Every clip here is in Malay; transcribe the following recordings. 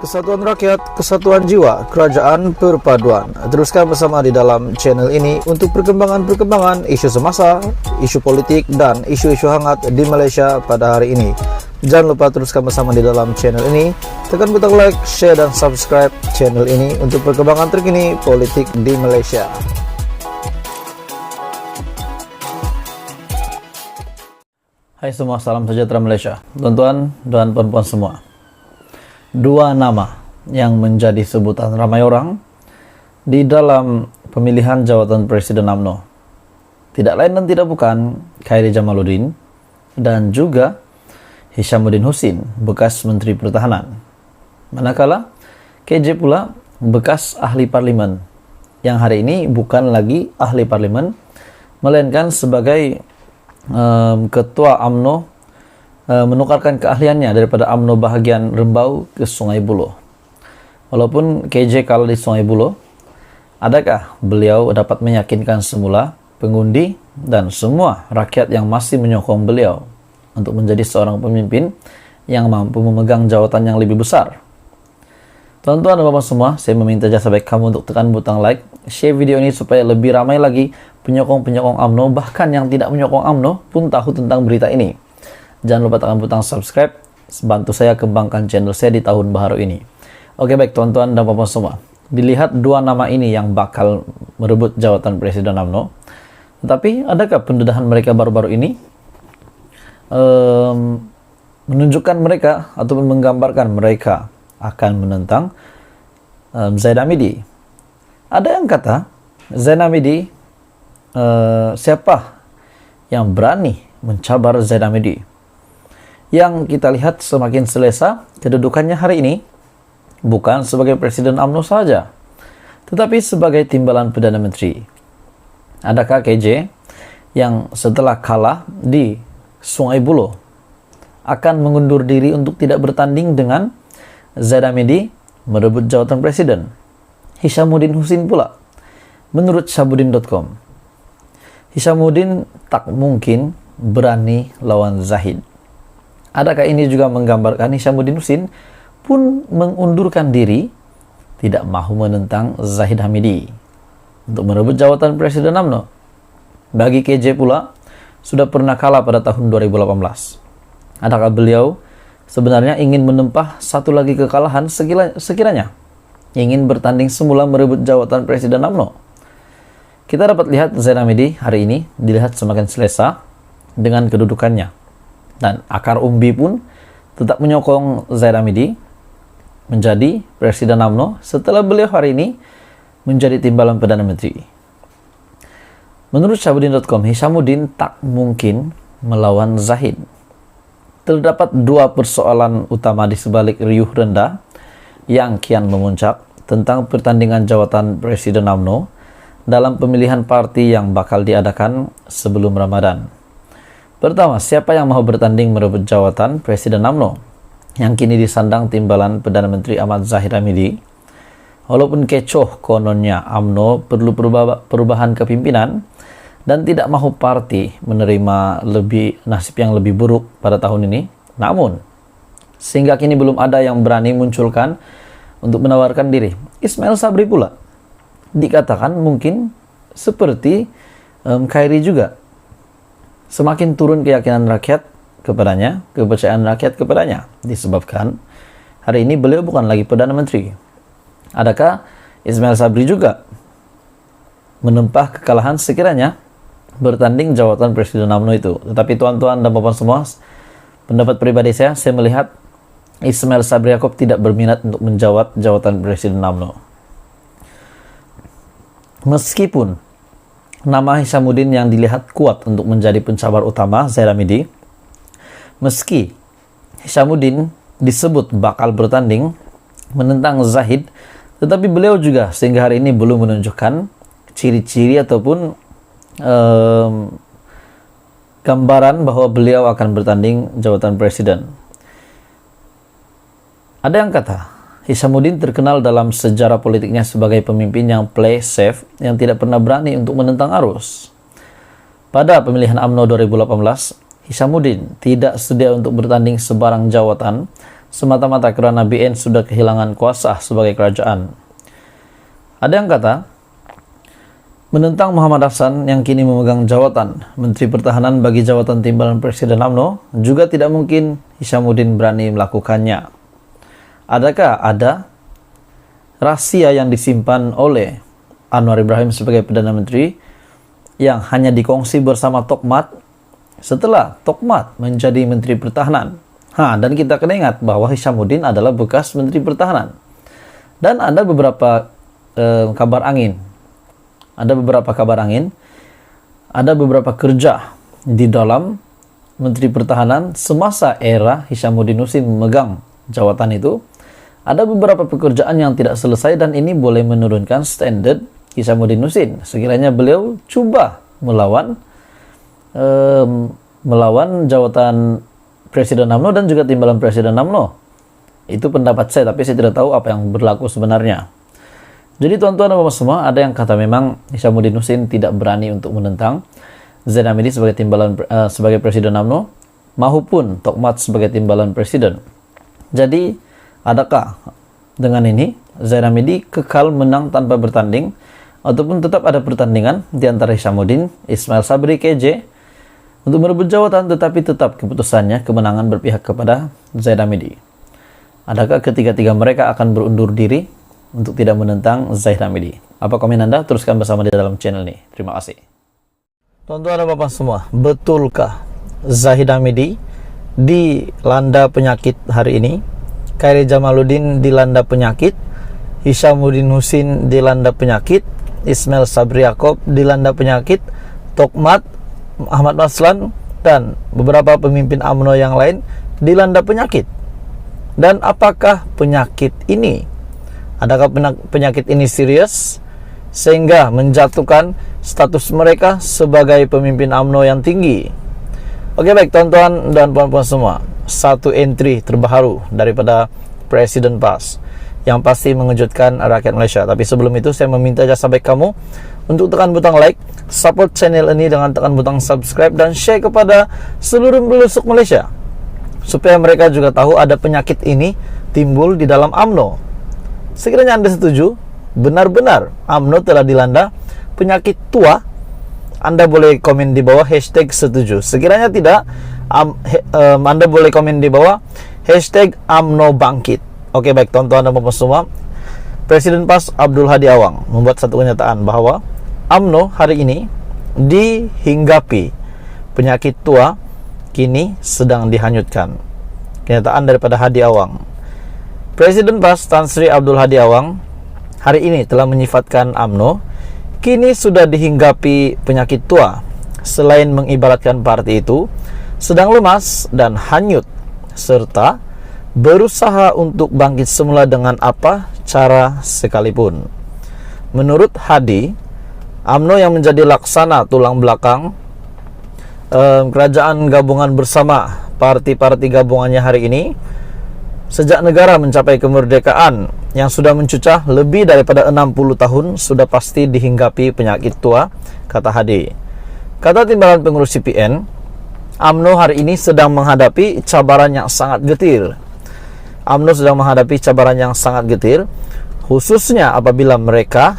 Kesatuan rakyat, kesatuan jiwa, kerajaan perpaduan. Teruskan bersama di dalam channel ini untuk perkembangan-perkembangan isu semasa, isu politik, dan isu-isu hangat di Malaysia pada hari ini. Jangan lupa teruskan bersama di dalam channel ini. Tekan butang like, share, dan subscribe channel ini untuk perkembangan terkini politik di Malaysia. Hai semua, salam sejahtera Malaysia. Tuan-tuan dan puan-puan semua. Dua nama yang menjadi sebutan ramai orang di dalam pemilihan jawatan Presiden UMNO. Tidak lain dan tidak bukan Khairy Jamaluddin dan juga Hishamuddin Hussein, bekas Menteri Pertahanan. Manakala KJ pula bekas ahli parlimen, yang hari ini bukan lagi ahli parlimen, melainkan sebagai ketua UMNO, menukarkan keahliannya daripada UMNO bahagian Rembau ke Sungai Buloh. Walaupun KJ kalah di Sungai Buloh, adakah beliau dapat meyakinkan semula pengundi dan semua rakyat yang masih menyokong beliau untuk menjadi seorang pemimpin yang mampu memegang jawatan yang lebih besar? Tuan-tuan dan bapak semua, saya meminta jasa baik kamu untuk tekan butang like, share video ini supaya lebih ramai lagi penyokong-penyokong UMNO, bahkan yang tidak menyokong UMNO pun tahu tentang berita ini. Jangan lupa tekan butang subscribe, bantu saya kembangkan channel saya di tahun baru ini. Oke baik tuan-tuan dan bapak semua, dilihat dua nama ini yang bakal merebut jawatan Presiden UMNO. Tetapi adakah pendedahan mereka baru-baru ini menunjukkan mereka ataupun menggambarkan mereka akan menentang Zaid Hamidi? Ada yang kata Zaid Hamidi, siapa yang berani mencabar Zaid Hamidi? Yang kita lihat semakin selesa kedudukannya hari ini bukan sebagai Presiden UMNO saja, tetapi sebagai timbalan Perdana Menteri. Adakah KJ yang setelah kalah di Sungai Buloh akan mengundur diri untuk tidak bertanding dengan Zaid Hamidi merebut jawatan Presiden? Hishamuddin Hussein pula, menurut Syabuddin.com, Hishamuddin tak mungkin berani lawan Zahid. Adakah ini juga menggambarkan Hishamuddin Hussein pun mengundurkan diri, tidak mahu menentang Zahid Hamidi untuk merebut jawatan Presiden UMNO? Bagi KJ pula, sudah pernah kalah pada tahun 2018. Adakah beliau sebenarnya ingin menempah satu lagi kekalahan sekiranya ingin bertanding semula merebut jawatan Presiden UMNO? Kita dapat lihat Zaid Hamidi hari ini dilihat semakin selesa dengan kedudukannya. Dan akar umbi pun tetap menyokong Zaid Hamidi menjadi Presiden UMNO setelah beliau hari ini menjadi timbalan Perdana Menteri. Menurut Syabuddin.com, Hishamuddin tak mungkin melawan Zahid. Terdapat dua persoalan utama di sebalik riuh rendah yang kian memuncak tentang pertandingan jawatan Presiden UMNO dalam pemilihan parti yang bakal diadakan sebelum Ramadan. Pertama, siapa yang mau bertanding merebut jawatan Presiden UMNO yang kini disandang timbalan Perdana Menteri Ahmad Zahid Hamidi? Walaupun kecoh kononnya UMNO perlu perubahan kepimpinan dan tidak mahu parti menerima nasib yang lebih buruk pada tahun ini, namun sehingga kini belum ada yang berani munculkan untuk menawarkan diri. Ismail Sabri pula dikatakan mungkin seperti Khairy juga, semakin turun keyakinan rakyat kepadanya, kepercayaan rakyat kepadanya, disebabkan hari ini beliau bukan lagi Perdana Menteri. Adakah Ismail Sabri juga menempah kekalahan sekiranya bertanding jawatan Presiden UMNO itu? Tetapi tuan-tuan dan bapak semua, pendapat pribadi saya melihat Ismail Sabri Yaakob tidak berminat untuk menjawab jawatan Presiden UMNO. Meskipun nama Hishamuddin yang dilihat kuat untuk menjadi pencabar utama Zaid Hamidi, meski Hishamuddin disebut bakal bertanding menentang Zahid, tetapi beliau juga sehingga hari ini belum menunjukkan ciri-ciri ataupun gambaran bahwa beliau akan bertanding jawatan Presiden. Ada yang kata Hishamuddin terkenal dalam sejarah politiknya sebagai pemimpin yang play safe, yang tidak pernah berani untuk menentang arus. Pada pemilihan UMNO 2018, Hishamuddin tidak sedia untuk bertanding sebarang jawatan semata-mata karena BN sudah kehilangan kuasa sebagai kerajaan. Ada yang kata, menentang Muhammad Hasan yang kini memegang jawatan Menteri Pertahanan bagi jawatan timbalan Presiden UMNO, juga tidak mungkin Hishamuddin berani melakukannya. Adakah ada rahasia yang disimpan oleh Anwar Ibrahim sebagai Perdana Menteri yang hanya dikongsi bersama Tokmat setelah Tokmat menjadi Menteri Pertahanan? Dan kita kena ingat bahwa Hishamuddin adalah bekas Menteri Pertahanan. Dan ada beberapa kabar angin. Ada beberapa kerja di dalam Menteri Pertahanan semasa era Hishamuddin Nussin memegang jawatan itu. Ada beberapa pekerjaan yang tidak selesai dan ini boleh menurunkan standar Hishamuddin Nussin. Sekiranya beliau coba melawan jawatan Presiden UMNO dan juga timbalan Presiden UMNO. Itu pendapat saya, tapi saya tidak tahu apa yang berlaku sebenarnya. Jadi tuan-tuan dan bapak semua, ada yang kata memang Hishamuddin Nussin tidak berani untuk menentang Zaid Hamidi sebagai timbalan sebagai Presiden UMNO maupun Tokmat sebagai timbalan Presiden. Jadi, adakah dengan ini Zaid Hamidi kekal menang tanpa bertanding ataupun tetap ada pertandingan di antara Hishamuddin, Ismail Sabri, KJ untuk merebut jawatan, tetapi tetap keputusannya kemenangan berpihak kepada Zaid Hamidi? Adakah ketiga-tiga mereka akan berundur diri untuk tidak menentang Zaid Hamidi? Apa komen Anda? Teruskan bersama di dalam channel ini. Terima kasih. Tuan-tuan dan bapak semua, betulkah Zaid Hamidi dilanda penyakit hari ini? Khairi Jamaluddin dilanda penyakit, Hishamuddin Nussin dilanda penyakit, Ismail Sabri Yaakob dilanda penyakit, Tokmat, Ahmad Maslan, dan beberapa pemimpin UMNO yang lain dilanda penyakit. Dan apakah penyakit ini, adakah penyakit ini serius sehingga menjatuhkan status mereka sebagai pemimpin UMNO yang tinggi? Oke, baik tuan-tuan dan puan-puan semua, satu entry terbaru daripada Presiden PAS yang pasti mengejutkan rakyat Malaysia. Tapi sebelum itu saya meminta jasa baik kamu untuk tekan butang like, support channel ini dengan tekan butang subscribe dan share kepada seluruh pelusuk Malaysia supaya mereka juga tahu ada penyakit ini timbul di dalam UMNO. Sekiranya Anda setuju, benar-benar UMNO telah dilanda penyakit tua, Anda boleh komen di bawah hashtag setuju. Sekiranya tidak, Anda boleh komen di bawah hashtag UMNO bangkit. Oke, baik tuan-tuan dan bapak semua, Presiden PAS Abdul Hadi Awang membuat satu kenyataan bahwa UMNO hari ini dihinggapi penyakit tua kini sedang dihanyutkan. Kenyataan daripada Hadi Awang. Presiden PAS Tan Sri Abdul Hadi Awang hari ini telah menyifatkan UMNO kini sudah dihinggapi penyakit tua, selain mengibaratkan parti itu sedang lemas dan hanyut serta berusaha untuk bangkit semula dengan apa cara sekalipun. Menurut Hadi, UMNO yang menjadi laksana tulang belakang kerajaan gabungan bersama parti-parti gabungannya hari ini, sejak negara mencapai kemerdekaan yang sudah mencucah lebih daripada 60 tahun sudah pasti dihinggapi penyakit tua, kata Hadi. Kata timbalan pengurus CPN, UMNO hari ini sedang menghadapi cabaran yang sangat getir. UMNO sedang menghadapi cabaran yang sangat getir, khususnya apabila mereka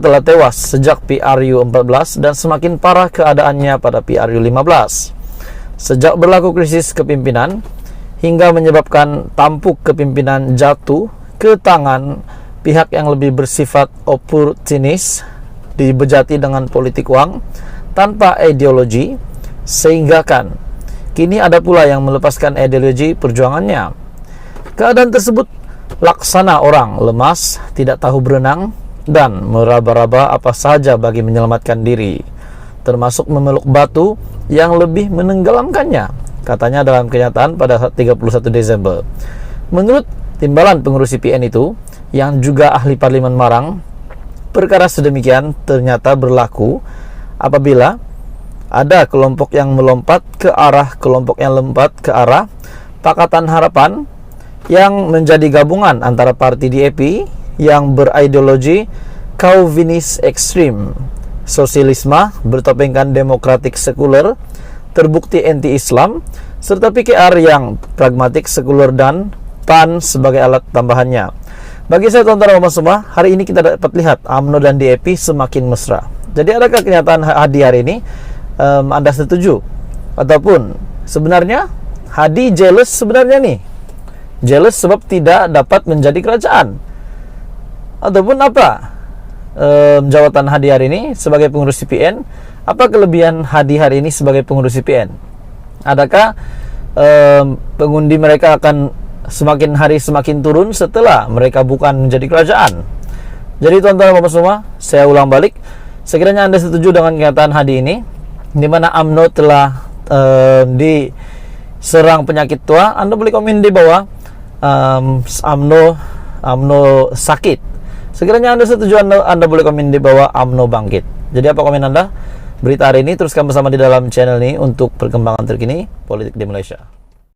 telah tewas sejak PRU 14 dan semakin parah keadaannya pada PRU 15. Sejak berlaku krisis kepimpinan hingga menyebabkan tampuk kepimpinan jatuh ke tangan pihak yang lebih bersifat oportunis, dibejati dengan politik uang tanpa ideologi, sehingga kini ada pula yang melepaskan ideologi perjuangannya. Keadaan tersebut laksana orang lemas, tidak tahu berenang, dan meraba-raba apa saja bagi menyelamatkan diri, termasuk memeluk batu yang lebih menenggelamkannya, katanya dalam kenyataan pada 31 Desember. Menurut timbalan pengurus CPN itu, yang juga ahli Parlimen Marang, perkara sedemikian ternyata berlaku apabila ada kelompok yang melompat ke arah Pakatan Harapan yang menjadi gabungan antara parti DAP yang berideologi Calvinis ekstrim, sosialisme bertopengkan demokratik sekuler, terbukti anti-Islam, serta PKR yang pragmatik, sekuler, dan PAN sebagai alat tambahannya. Bagi saya tuan-tuan dan semua, hari ini kita dapat lihat UMNO dan DAP semakin mesra. Jadi adakah kenyataan Hadi hari ini Anda setuju? Ataupun sebenarnya Hadi jealous sebenarnya nih? Jealous sebab tidak dapat menjadi kerajaan? Ataupun apa jawatan Hadi hari ini sebagai pengurus CPN? Apa kelebihan Hadi hari ini sebagai pengurus CPN? Adakah pengundi mereka akan semakin hari semakin turun setelah mereka bukan menjadi kerajaan? Jadi tuan-tuan dan bapak semua, saya ulang balik, sekiranya Anda setuju dengan kenyataan Hadi ini, di mana UMNO telah diserang penyakit tua, Anda boleh komen di bawah UMNO sakit. Sekiranya Anda setuju, Anda boleh komen di bawah UMNO bangkit. Jadi apa komen Anda? Berita hari ini teruskan bersama di dalam channel ini untuk perkembangan terkini politik di Malaysia.